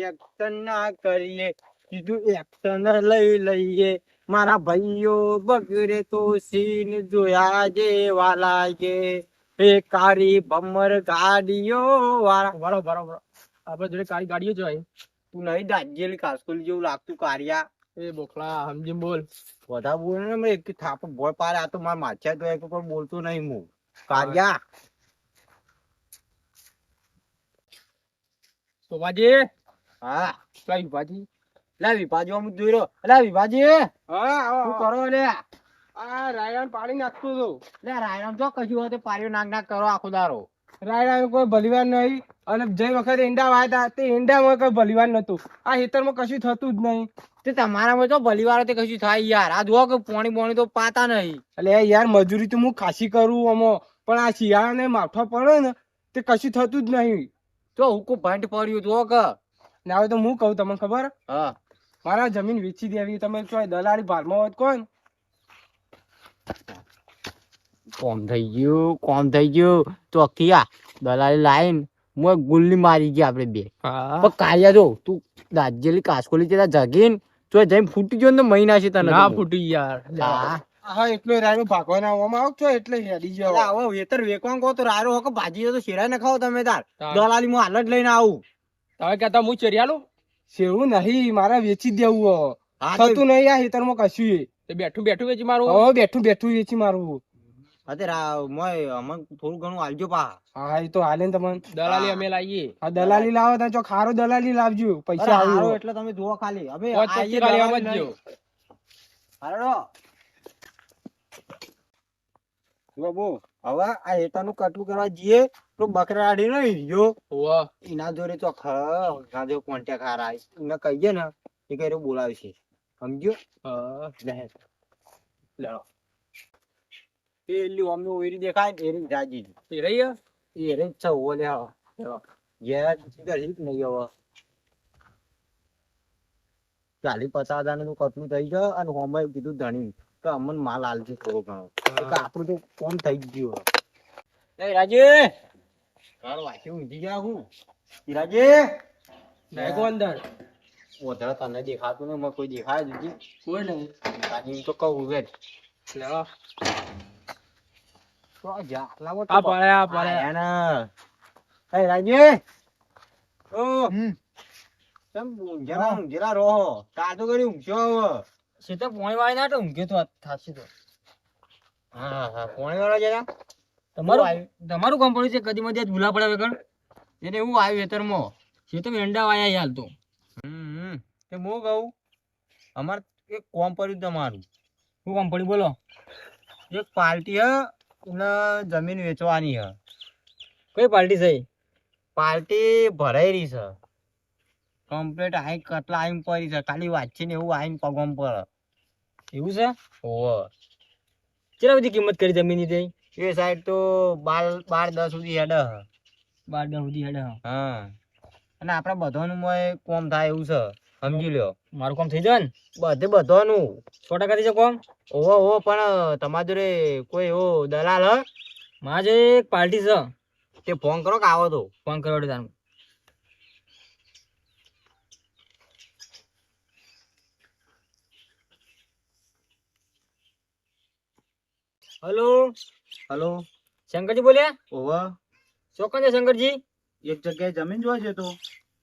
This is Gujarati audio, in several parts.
એક્શન ના કરીએ, કીધું એક્શન લઈ લઈએ. મારા ભાઈઓ બગડે તો સીન જોયા જેવા લાગે. એ કારી ભમર ગાડીઓ વાળા બરોબર આપડે જોડે કાળી ગાડીઓ જોઈ. તું નહીં દાજેલી કાસ્કોલી જેવું લાગતું કારિયા. એ બોકલા સમજીને બોલ. બધા બોલે ને મેં એક થાપ ભોય પાડે. આ તો મારા માથિયા તો એક પણ બોલતો નહીં હું કારિયા. સોમાજી હા કઈ ભાજી લા વિભાજી અમુક જોઈ રહ્યો. અલા વિભાજી શું કરો લે? આ રાયણ પાણી નાખતું હતું. લે રાયરામ જો કશું હોય તો પારીઓ નાક નાક કરો આખો દારો. રાયણ કોઈ ભલીવાર નહીં. અને જે વખત ઈંડા વાયા તે ઈંડામાં કોઈ ભલીવાર નતું. આ ખેતરમાં કશું થતું જ નહીં. તે તમારામાં તો ભલીવાર તે કશું થાય યાર. આ જુઓ કે પોણી બોણી તો પાતા નહીં. એટલે યાર મજૂરી તો હું ખાસી કરું આમાં, પણ આ શિયાળાને માથા પડે ને તે કશું થતું જ નહીં. તો હુકો ભંટ પડ્યું જુઓ કે. ને હવે તો હું કહું તમને ખબર, હા મારા જમીન વેચી દેવી. તમે કોઈ દલાલી ભારમાં હોત કોણ? કોમ થઈ ગયું તો કિયા દલાલી લાઈન મોય ગુલ્લી મારી ગયા આપણે બે. પણ કાયા જો તું દાજેલી કાસ્કોલી તે જગીન તો જઈને ફૂટી ગયો ને મહિના છે તને. ના ફૂટી યાર. હા હા એટલો રાયનો ભાગવાના આવવામાં આવતો એટલે હેડી જાવ. હવે વેતર વેકવાન કહો તો રાયરો હકો ભાજી તો શેરાય ને ખાવ તમે તાર. દલાલી હું હાલ જ લઈને આવું. તમે કહેતા હું ચેરિયાલું સેવું નહીં, મારા વેચી દેવું. થતું નહીં આ ખેતરમાં કશું. બેઠું વેચી મારું. હવે બેઠું વેચી મારું. થોડું ઘણું હાલજો પા. હા એ તો હાલે ને તમને. દલાલી અમે લાવીએ. હા દલાલી લાવો તો જો ખારો દલાલી લાવજો. પૈસા આવે એટલે તમે જુઓ ખાલી. હવે હવે આ હેટાનું કટલું કરવા જઈએ તો બકરા આડી નહીં જો એના જોડે તો ખાધો કોન્ટેક્ટ હારા એને કહીએ ને એ કઈ બોલાવશે સમજ્યો. પેલી અમને ઓરી દેખાય ને એરી રાજી એ રહી છે ઓલે નહીં હવે 40-50 નું કટલું થઈ ગયો અને હોમે કીધું ધણી કે અમને માલ આલજો થોડો ઘણો. આપણું તો કોમ થઈ ગયું. રાજે વાંચી ઊંઘી ગયા હું રાજે અંદર વધારે તને દેખાતું ને કોઈ દેખાય દીધી કોઈ નહીં તો કહું વેટ રાજે ઊંઘેલા રહો તાર તો કરી ઊંઘ્યો હવે છે તો પોણી વાળી ના તો ઊંઘ્યો તો થાશે તો. હા પોણી વાળા જરા તમારું કામ પડ્યું છે કદી મધ્ય ભૂલા પડે વગર એને એવું આવ્યું વેતરમાં છે તો મેંડા વાયા યાર તો. તે હું કહું અમારે એક કોમ પડ્યું તમારું. શું કામ પડ્યું બોલો? એક પાર્ટી હ એને જમીન વેચવાની હ. કઈ પાર્ટી છે? પાર્ટી ભરાઈ રહી છે કમ્પ્લીટ. આઈ કટલા આઈ પડી છે ખાલી વાંચી ને એવું આઈને પગમ પર એવું છે. ઓહો કેટલા બધી કિંમત કરી જમીન ની? એ સાઈડ તો 12-10 સુધી હેડ. 12-10 સુધી હેડ. હા અને આપડે બધાનું કોમ થાય એવું છે સમજી લ્યો. મારું કામ થઈ જાય ને બધાનું 100% થઈ જાય કોમ. ઓહો પણ તમારા જોડે કોઈ એવો દલાલ હ? મારા જે એક પાર્ટી છે તે ફોન કરો કે આવો તો ફોન કરો તારું. હેલો શંકરજી બોલ્યા? ઓવા ચોકન છે શંકરજી. એક જગ્યાએ જમીન જોવા છે તો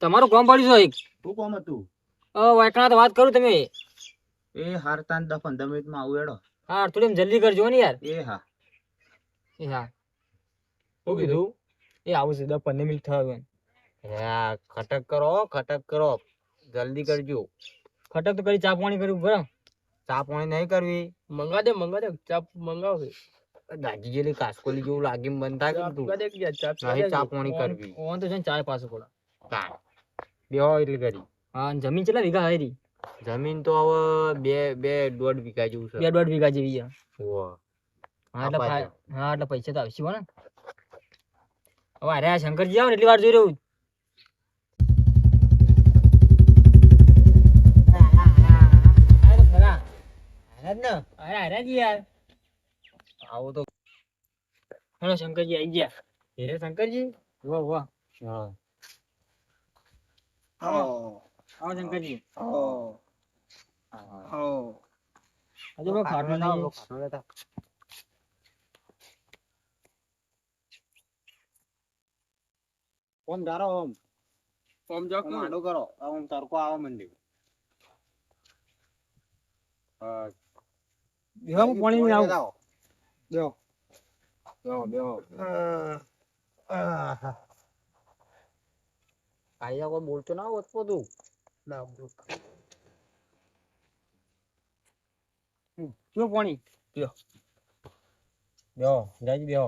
તમારું કોમ પડ્યું છે એક. શું કોમ હતું? વાયકણા તો વાત કરું તમે. એ હાર તાન 10-15 મિનિટમાં આવું એડો. હા થોડી જલ્દી કરજો ને યાર. એ હા શું કીધું? એ આવું છે 10-15 મિનિટ થયો. ખટક કરો જલ્દી કરજો. ખટક તો કરી ચા પાણી કર્યું બરાબર. ચા પાણી નહીં કરવી? મંગા દે ચા મંગાવ. દાજી જેલી કાસ્કોલી જેવું લાગી બંધ થાય કે તું ચા પાણી કરવી. ઓન તો છે ને ચાય પાછો પડે બેહો એટલે કરી. હા જમીન કેટલા વીઘા હારી? જમીન તો હવે 2-1.5 વીઘા જેવું છે. 2-1.5 વીઘા જેવી છે. હા એટલે પૈસા તો આવશે ને. હવે અરે આ શંકરજી આવો ને એટલી વાર જોઈ રહ્યું. આવો તો હેલો શંકરજી આવી ગયા. શંકરજી વાહ આવો શંકરજી. હજુ બહુ ખાટું નહીં. ઓમ ધારો ઓમ ઓમ જો ઓમ આડો કરો ઓમ તડકો આવા મંડી બેહો, હું પાણી લઈને આવું. બેહો બેહો આયા કોઈ બોલતો ના હોત તું ના બોલ જો પાણી. બેહો જાજી બેહો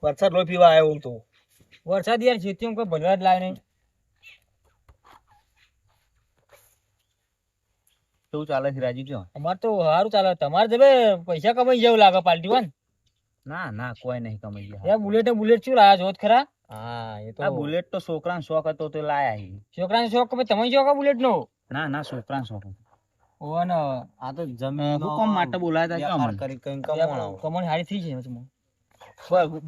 વરસાદ લો પીવા આવ્યો હું તો વરસાદ યાર ખેતીમાં કોઈ ભરવા જ લાવે નહીં. કેવું ચાલે છે રાજી કયો અમારે તો સારું ચાલે. તમારે જબે પૈસા કમાઈ જેવું લાગે પાર્ટી વાન. ના ના કોઈ નહીં કમાઈ ગયા યાર બુલેટ શું લાયા જોત ખરા? હા એ તો આ બુલેટ તો છોકરાનો શોખ હતો તો લાયા હી છોકરાનો શોખ કે તમારી શોખ બુલેટ નો? ના ના છોકરાનો શોખ હતો ઓહ ને આ તો જમીન હુકમ માટે બોલાયા હતા કેમ કરી કઈ કમાણી હારી થઈ છે વચમાં.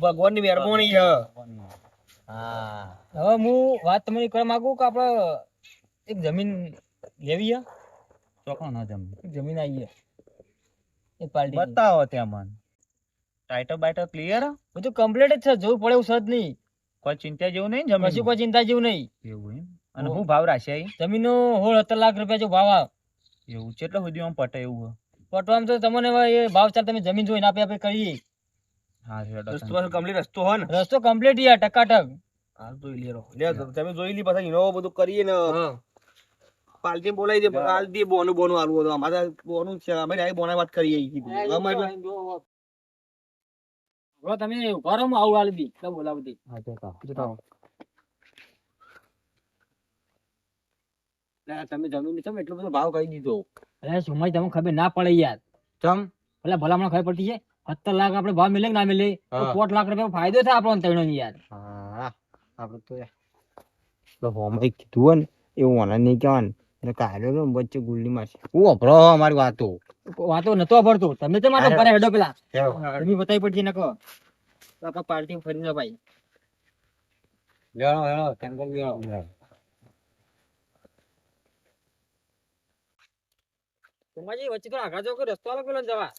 ભગવાનની મહેરબાની છે હા હવે હું વાત તમને કરવા માંગુ કે આપણે એક જમીન લેવી છે. ચોખ્ખો ના જમીન એક જમીન આવી છે એક પાર્ટી. બતાવો ત્યાં મને ટાઇટલ બાઇટલ ક્લિયર બધું કમ્પ્લીટ જ છે. જોવું પડે એવું છે જ નહીં. કોઈ ચિંતા જેવું નહીં જમીન કશું કોઈ ચિંતા જેવું નહીં. એવું એમ અને હું ભાવ રાખ્યા જમીનનો 16-17 લાખ રૂપિયા જો ભાવ આવે. એવું કેટલા સુધી આમ પટે એવું પટવામાં તો તમને હવે એ ભાવ ચાલ તમે જમીન જોઈને આપે કરીએ. હા રસ્તો પાછો કમ્પ્લીટ રસ્તો હો ને રસ્તો કમ્પ્લીટ યાર ટકાટક. હાલ તો લેરો લે તમે જોઈ લી પછી ઇનો બધું કરીએ ને પાલટી બોલાવી દે હાલ દે બોનું આલવું હતું અમારે બોનું છે અમે આઈ બોના વાત કરીએ અમે એટલે હવે તમે ઉભા રહો, હું આવું હાલ દી એટલે બોલાવી દે. હા તો તમે જમીન ની એટલો બધો ભાવ કહી દીધો અરે સુમાઈ તમને ખબર ના પડે યાર. ચમ ભલા ભલામણ ખબર પડતી છે. 17 લાખ આપણે ભાવ મિલે કે ના મિલે તો હા. 4 લાખ રૂપિયા ફાયદો થાય આપણને ત્રણેય ને યાર. હા આપણે તો હોમઈ કીધું ને એવું મને નહીં કહેવાનું એટલે કાઢ્યો ને વચ્ચે ગુલ્લી મારશે હું અભરો અમારી વાતો વાતો નતો ભરતો તમે તો માટે અરે. ભરે હેડો પેલા હેડો. તમે બતાવી પડશે નકો આપણે પાર્ટી ફરી ના ભાઈ. લેણો લેણો કેન્સલ લેણો સુમાજી વચ્ચે તો આગા જો કે રસ્તો આલો પેલો જવા.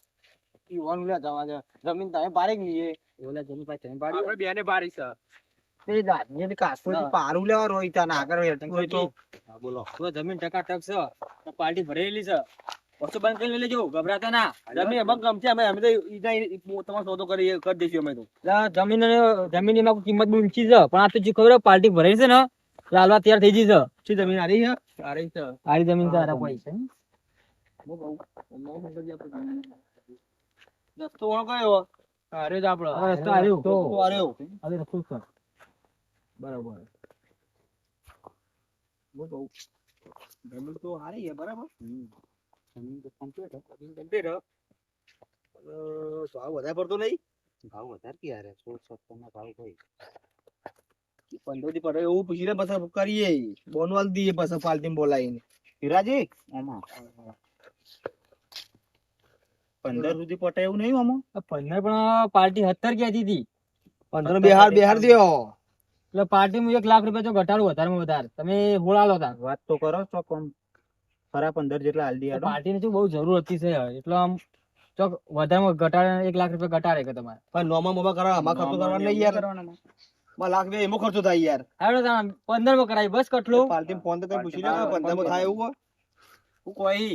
ઈવાનું લે જવા દે જમીન તમે પારી લઈએ ઓલા જમી પાસે તમે આપણે બેને બારી છે તે દાદીને કાસ્ટોથી પારું લેવા રોઈતા ના આગળ હેઠું હોય તો હા બોલો તો જમીન ટકાટક છે તો પાર્ટી ભરેલી છે. વસ્તુ બંધ કરી લેજો ગભરાતા ના. જમીન એમાં ગમશે અમે તો તમારો સોદો કરી દઈશું અમે તો જમીન માં કિંમત બહુ ઊંચી છે પણ આ તો જે ખબર પાર્ટી ભરેલી છે ને લાલવા તૈયાર થઈ ગઈ છે. શું જમીન આરી છે આરી છે આરી જમીન તો આરા કોઈ છે. રસ્તો ઓળો કયો અરે જ આપણો આ રસ્તો આર્યો. તો આર્યો હવે રસ્તો છે. બરાબર જમીન તો હારી છે બરાબર જમીન તો કમ્પ્લીટ ભાવ વધારે પડતો નહીં ભાવ વધારે કે યાર 16-17 ના ભાવ કોઈ 15 થી પડે એવું પૂછીને પછી કરીએ બોનવાલ દઈએ પછી પાલટી બોલાવીને હીરાજી આમાં 15 સુધી પટે એવું નહીં આમાં 15 પણ પાર્ટી 17 કહેતી હતી. 15 બિહાર દ્યો એટલે પાર્ટી માં 1 લાખ રૂપિયા તો ઘટાડું વધારે વધારે તમે બોલાવો તા. વાત તો કરો ચોક આમ ખરા 15 જેટલા હાલ દી પાર્ટી ની બહુ જરૂર હતી છે એટલે આમ ચોક વધારે ઘટાડે 1 લાખ રૂપિયા ઘટાડે કે તમારે. પણ નોમા મોમા કરા આમાં ખર્ચો કરવાનો નહીં યાર લાખ બે એમાં ખર્ચો થાય યાર હાલો તમે 15 માં કરાવી બસ કટલું. પાલટી ફોન તો કઈ પૂછી લે 15 માં થાય એવું હું કોઈ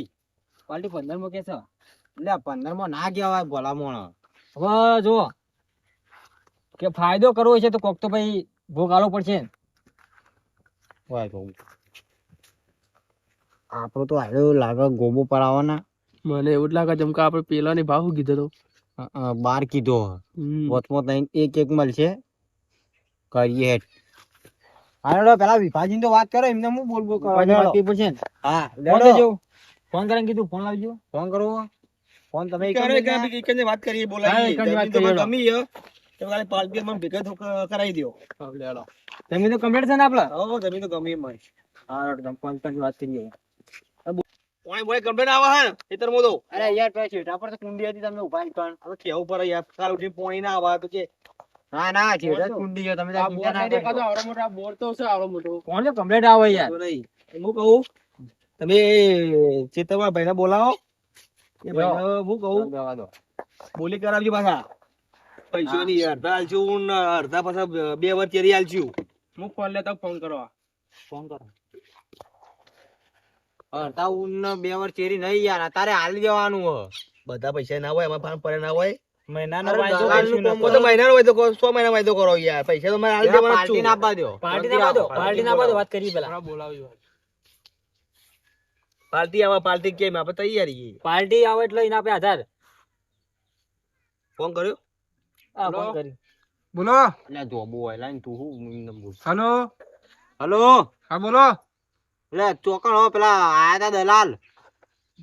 પાર્ટી 15 માં કે છે. એટલે 15 માં ના કહેવાય ભલામણ હવે જો કે ફાયદો કરવો છે તો કોક તો ભાઈ ભોગ આલો પડશે ને. હોય બહુ આપણો તો આવ્યો લાગે ગોબો પડાવવાના મને એવું જ લાગે જેમ કે આપણે પેલા ની ભાવ કીધો તો 12 કીધો વચમાં તઈ એક મળશે કરીએ હાલો પેલા વિભાજીને તો વાત કરો એમને હું બોલ બોલ પાર્ટી પડશે ને. હા ફોન દેજો. ફોન કરીને કીધું ફોન લાવજો. ફોન કરો ફોન તમે વાત કરીએ હા, બોલાવીએ એક જ વાત જમીન તો મને કરીએ. ગમી છે તો ખાલી પાલટી મને ભેગા તો કરાવી દો લેડો જમીન તો કમ્પ્લીટ છે ને આપડે. હો જમીન તો ગમી મને હા તમે ફોન કરીને વાત કરીએ. પોણી બોય કમ્પ્લીટ આવે હે ખેતર મો તો અરે યાર તો છેટા પર તો કુંડી હતી તમને ઉભા કણ. હવે કેવું પડે યાર કાલ ઉઠી પોણી ના આવે તો કે ના ના છેડે જ કુંડી છે તમે તાર ચિંતા ના કરશો. કોણ છે કમ્પ્લેટ આવે યાર તો નહીં. હું કહું તમે ચેતરવા ભાઈને બોલાવો એ ભાઈને હું કહું જવા દો. બોલી કરાવજો પાછા પૈસાની અડધા આલશું ને અડધા પાછા 2 વાર ચેરી આલશું. હું ફોન લેતો ફોન કરવા ફોન કરો. અડધા ઊન ને 2 વાર ચેરી નહીં યાર તારે હાલી જવાનું હે. બધા પૈસા ના હોય એમાં પાન પડે ના હોય. મહિનાનો અરે વાયદો દલાલનું કશું કોમ નતો. તો મહિનાનો હોય તો 100 મહિના વાયદો કરો યાર. પૈસા તો મારે આલી દેવાના જ પાર્ટી છું. ના આપવા દો. પાર્ટી ના બાદો પાર્ટી ના બાદો વાત કરી પેલા પાર્ટી આવે પાર્ટી કેમ આપણે તૈયારી છીએ. પાર્ટી આવે એટલે એના આપે આધાર ફોન કર્યો આ ફોન કરી બોલો. એટલે જોબુ હોય લાઈન તું હું એમને બોલ. હલો. હલો હા બોલો. એટલે ચોકણ હો પેલા આયા તા દલાલ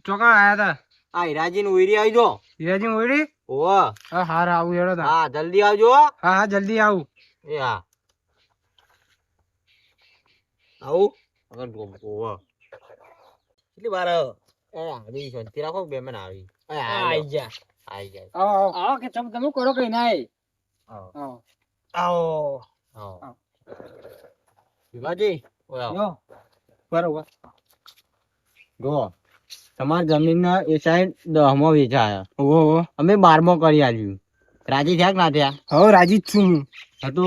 ચોકા આયા તા. આ હીરાજી નું ઉઈરી આવી જો. હીરાજી મોડી. ઓહો હા હાર આવું હેડો તા. હા જલ્દી આવજો હો. હા હા જલ્દી આવું. એ હા આવું અગર જોબુ ઓહો કેટલી વાર એ આવી શાંતિ રાખો બે મને આવી એ આઈ જા આવી જાય આવો આવો કે તમે કરો કઈ ના આવો આવો. આવો આવો વિભાજી ઓય આવો. યો. બરોબર. જો તમારી જમીન ના એ સાઈડ 10મો વેચાયા ઓહો. અમે 12મો કરી આલ્યું રાજી થયા કે ના થયા હવે રાજી જ છું હું. હા તો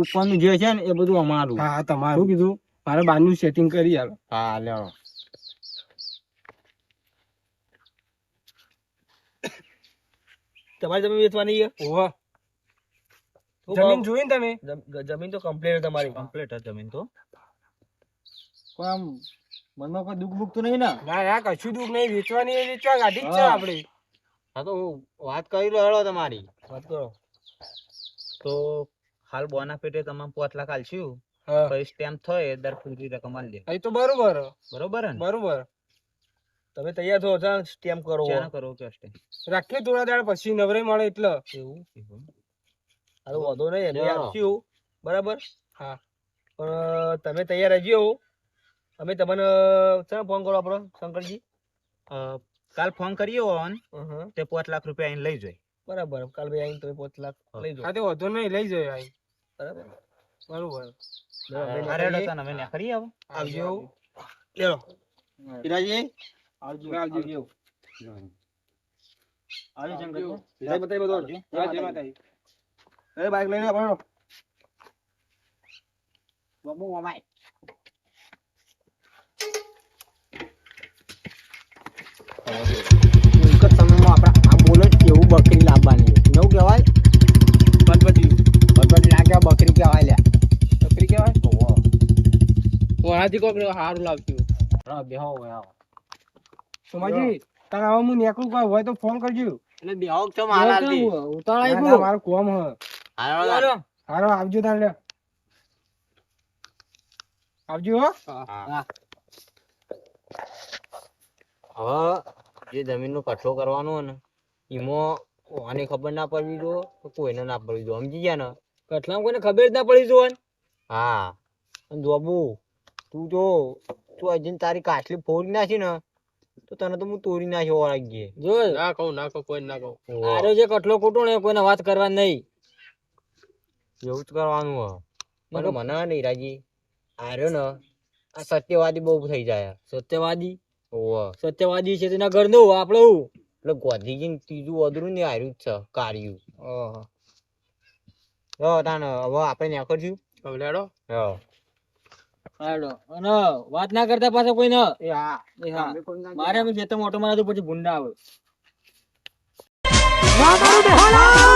ઉપરનું જે છે ને એ બધું અમારું હા હા શું તમારું. કીધું મારે બારનું સેટિંગ કરી આલો. હા લેવો તમારી જમીન વેચવાની છે? ઓહો. શું જમીન કહો? જોઈ ને તમે. જમીન તો કમ્પ્લીટ તમારી. કમ્પ્લીટ જ જમીન તો કોઈ આમ મનમાં કોઈ દુઃખ બુખ તો નહીં ને ના ના કશું દુઃખ નહીં. વેચવાની એ વેચવા ગાડી જ છે હા. આપડે. હા તો હું વાત કરી લો હેડો તમારી વાત કરો તો હાલ બોના પેટે તમામ 5 લાખ આલશું. હા પછી સ્ટેમ્પ થાય દર પૂરી રકમ આલી દે. એ તો બરોબર. બરોબર ને બરોબર. તમે તૈયાર થો ચાલ સ્ટેમ્પ કરો. ચાના કરો કે સ્ટેમ રાખીએ થોડા દાડ પછી નવરે મળે એટલે. એવું હારું વાંધો નહીં અમે ચાલો. આપશું બરાબર. હા. પણ તમે તૈયાર રહેજો. અમે તમને ચાલ ફોન કરો આપણો શંકરજી. કાલ ફોન કર્યો ઓન હં. તે 5 લાખ રૂપિયા આઈને લઈ જાય બરાબર કાલ ભાઈ આવીને તમે 5 લાખ લઈ જાઓ. હા તો વાંધો નહીં લઈ જાય આઈ. બરાબર બરોબર. અરે હેડો તને અમે નેકરી આવો આવજો. લેલો હીરાજી આવજો આવજો. આવજો શંકર હીરાજી બતાવી બધું. જય જય માતાજી. અરે બાઈક લઈને આપણો બાબુ અમાય એક જ સમયમાં આપણે આ બોલો જ કેવું બકરી લાવવાની એવું કહેવાય બદબદી. બકરી ના કહેવાય બકરી કહેવાય લ્યા બકરી કહેવાય. ઓહો. ઓહાથી કોક સારું લાગતું. હા બેહો હોય આવો સોમાજી તારે હવે હું નીકળું કોઈ હોય તો ફોન કરજો. એટલે બેહો તો મારા દી ઉતાળાઈ ના, ના, મારું કોમ હ. હાલો હારો આવજો તારે લે. આવજો હો. હા હવે જે જમીનનો કઠો કરવાનો હોય ને એમાં કોને ખબર ના પડવી જો તો કોઈને ના પડવી જો સમજી ગયા ને કઠલામાં કોઈને ખબર જ ના પડી જોવાન હા અને જોબુ તું જો તું હજી તારી કાચલી ફોડી નાખી ને તો તને તો હું તોડી નાખ્યો વાગીએ જો ના કહું ના કહું કોઈ ના કહું. આરો જે કઠલો ખોટો ને કોઈને વાત કરવા નહીં એવું જ કરવાનું હે પણ મને નહીં રાજી આર્યો ને આ સત્યવાદી બહુ થઈ જાય સત્યવાદી ઓહો સત્યવાદી છે તેના ઘરનું આપણે હું એટલે ગોધીજી ત્રીજું અધરું ને હાર્યું જ છે કાર્યું ઓહો જો તાને હવે આપણે નેકળશું હવે લેડો. હા હાલો અને વાત ના કરતા પાછા કોઈ ના એ હા એ હા મારે અમે ખેતરમાં ઓટો મારા તો પછી ભૂંડા આવે વાહ મારું બેહાલા